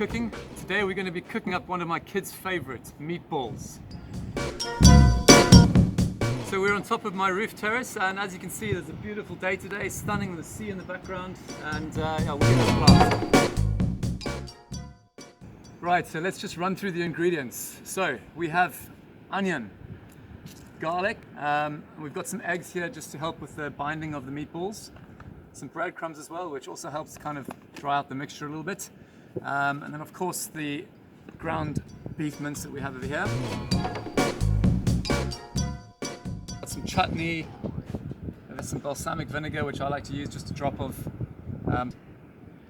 Cooking. Today we're going to be cooking up one of my kids' favorites, meatballs. So we're on top of my roof terrace, and as you can see there's a beautiful day today, stunning, the sea in the background, and yeah, we'll give it a blast. Right, so let's just run through the ingredients. So we have onion, garlic, we've got some eggs here just to help with the binding of the meatballs. Some breadcrumbs as well, which also helps kind of dry out the mixture a little bit. And then of course the ground beef mince that we have over here. Got some chutney, there's some balsamic vinegar, which I like to use, just a drop of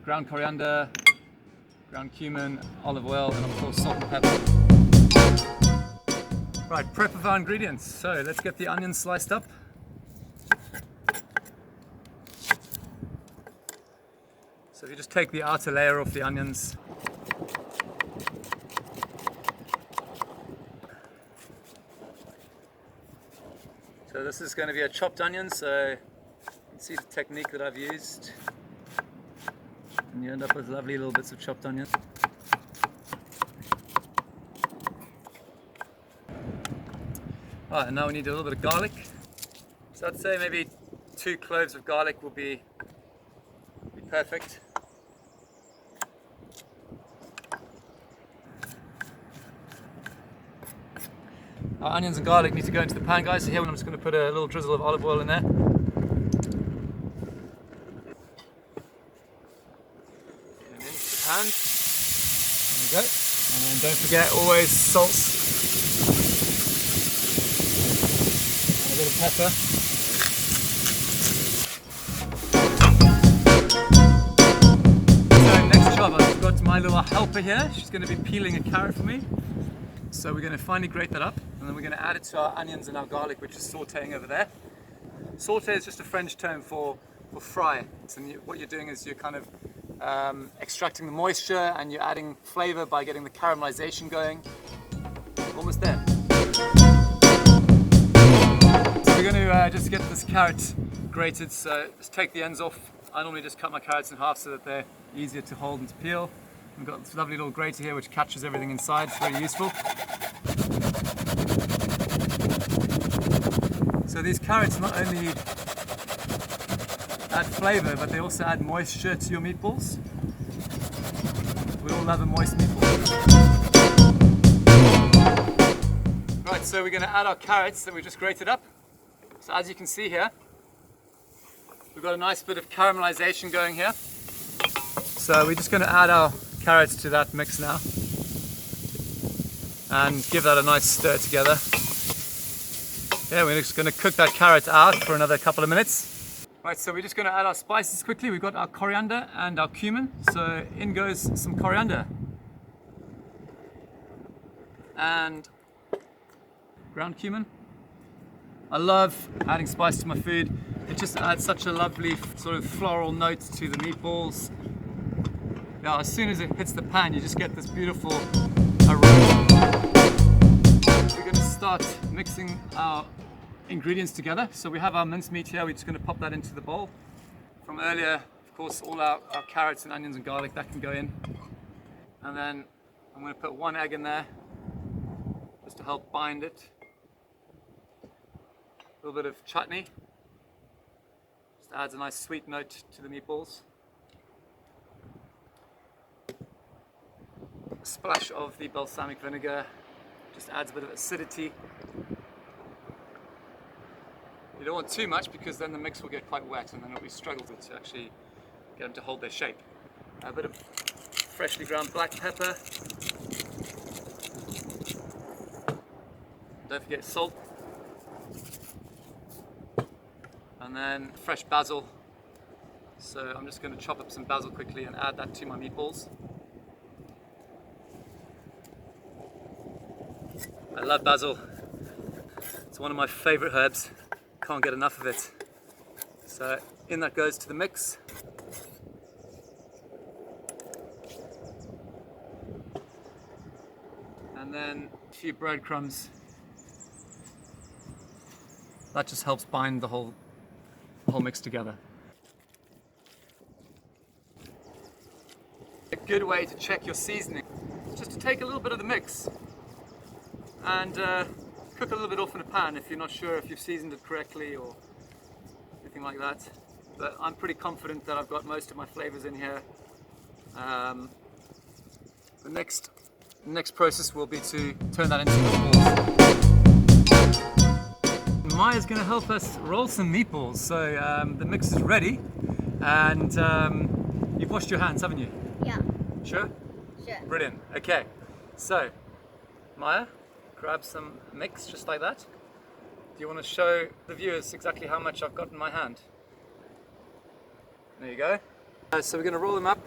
ground coriander, ground cumin, olive oil, and of course salt and pepper. Right, prep of our ingredients. So let's get the onions sliced up. So if you just take the outer layer off the onions. So this is going to be a chopped onion, so you can see the technique that I've used. And you end up with lovely little bits of chopped onion. Right, and now we need a little bit of garlic. So I'd say maybe 2 cloves of garlic will be perfect. Our onions and garlic need to go into the pan, guys. So here I'm just going to put a little drizzle of olive oil in there. And into the pan. There we go. And don't forget, always salt and a bit of pepper. So next job, I've got my little helper here. She's going to be peeling a carrot for me. So we're going to finally grate that up, and then we're going to add it to our onions and our garlic, which is sauteing over there. Saute is just a French term for fry. So what you're doing is you're kind of extracting the moisture, and you're adding flavor by getting the caramelization going. Almost there. So we're going to just get this carrot grated, so just take the ends off. I normally just cut my carrots in half so that they're easier to hold and to peel. We've got this lovely little grater here which catches everything inside. It's very useful. So these carrots not only add flavor, but they also add moisture to your meatballs. We all love a moist meatball. Right, so we're going to add our carrots that we just grated up. So as you can see here, we've got a nice bit of caramelization going here. So we're just going to add our carrots to that mix now and give that a nice stir together. Yeah, we're just going to cook that carrot out for another couple of minutes. Right, so we're just going to add our spices quickly. We've got our coriander and our cumin, so in goes some coriander and ground cumin. I love adding spice to my food. It just adds such a lovely sort of floral note to the meatballs. Now, as soon as it hits the pan, you just get this beautiful aroma. We're going to start mixing our ingredients together. So we have our mincemeat here. We're just going to pop that into the bowl. From earlier, of course, all our carrots and onions and garlic, that can go in. And then I'm going to put 1 egg in there, just to help bind it. A little bit of chutney. Just adds a nice sweet note to the meatballs. A splash of the balsamic vinegar just adds a bit of acidity. You don't want too much because then the mix will get quite wet and then it'll be struggle to actually get them to hold their shape. A bit of freshly ground black pepper. Don't forget salt. And then fresh basil. So I'm just going to chop up some basil quickly and add that to my meatballs. I love basil. It's one of my favorite herbs. Can't get enough of it. So in that goes to the mix. And then a few breadcrumbs. That just helps bind the whole mix together. good way to check your seasoning. Just to take a little bit of the mix and cook a little bit off in a pan if you're not sure if you've seasoned it correctly or anything like that. But I'm pretty confident that I've got most of my flavors in here. The next process will be to turn that into meatballs. Maya's going to help us roll some meatballs. So the mix is ready, and you've washed your hands, haven't you? Yeah. Sure? Sure. Brilliant. Okay, so Maya, grab some mix just like that. Do you want to show the viewers exactly how much I've got in my hand? There you go. So we're going to roll them up.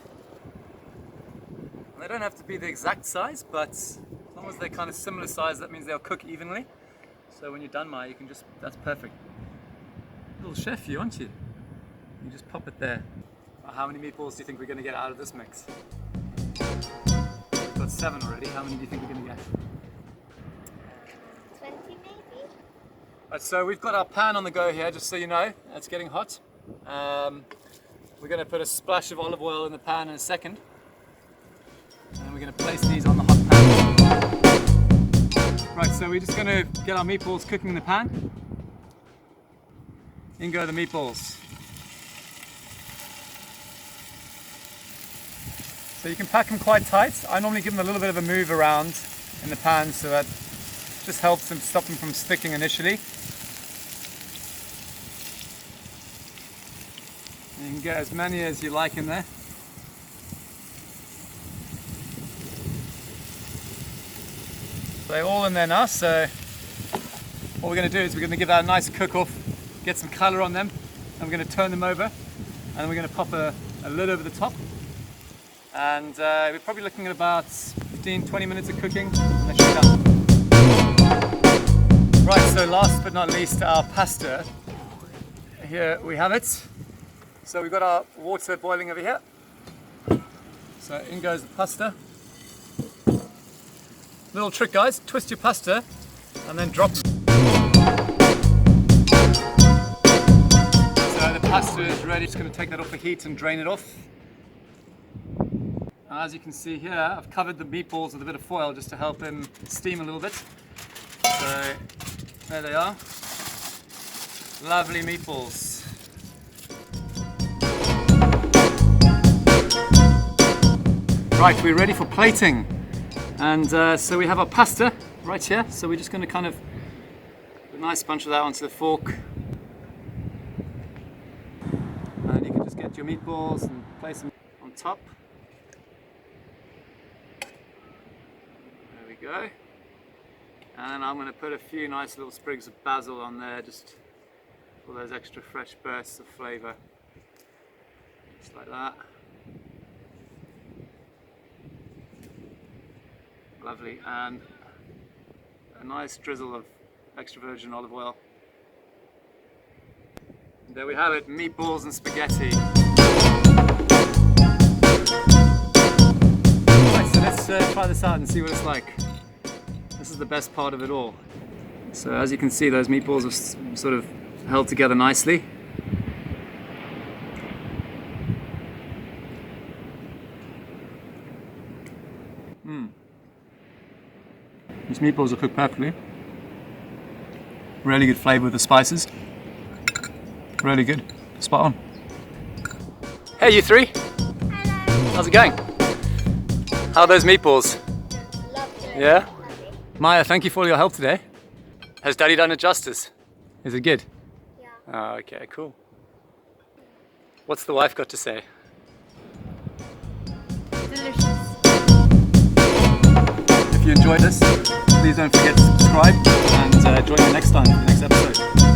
And they don't have to be the exact size, but as long as they're kind of similar size, that means they'll cook evenly. So when you're done, Maya, you can just, that's perfect. Little chef you, aren't you? You just pop it there. How many meatballs do you think we're going to get out of this mix? We've got 7 already. How many do you think we're going to get? 20 maybe. Right, so we've got our pan on the go here, just so you know. It's getting hot. We're going to put a splash of olive oil in the pan in a second. And we're going to place these on the hot pan. Right, so we're just going to get our meatballs cooking in the pan. In go the meatballs. So you can pack them quite tight. I normally give them a little bit of a move around in the pan so that just helps them stop them from sticking initially. You can get as many as you like in there. They're all in there now, so what we're going to do is we're going to give that a nice cook off, get some colour on them, and we're going to turn them over, and then we're going to pop a lid over the top. And we're probably looking at about 15-20 minutes of cooking, and they should be done. Right, so last but not least, our pasta. Here we have it. So we've got our water boiling over here. So in goes the pasta. Little trick, guys, twist your pasta and then drop it. So the pasta is ready. Just going to take that off the heat and drain it off. As you can see here, I've covered the meatballs with a bit of foil just to help them steam a little bit. So there they are. Lovely meatballs. Right, we're ready for plating. And so we have our pasta right here. So we're just going to kind of put a nice bunch of that onto the fork. And you can just get your meatballs and place them on top. There we go. And I'm going to put a few nice little sprigs of basil on there just for those extra fresh bursts of flavour. Just like that. Lovely, and a nice drizzle of extra virgin olive oil. And there we have it, meatballs and spaghetti. Right, so let's try this out and see what it's like. This is the best part of it all. So as you can see, those meatballs are sort of held together nicely. These meatballs are cooked perfectly. Really good flavour with the spices. Really good. Spot on. Hey you three! Hello. How's it going? How are those meatballs? Lovely. Yeah? Lovely. Maya, thank you for all your help today. Has Daddy done it justice? Is it good? Yeah. Oh, okay, cool. What's the wife got to say? Delicious. If you enjoyed this, please don't forget to subscribe and join me next time for the next episode.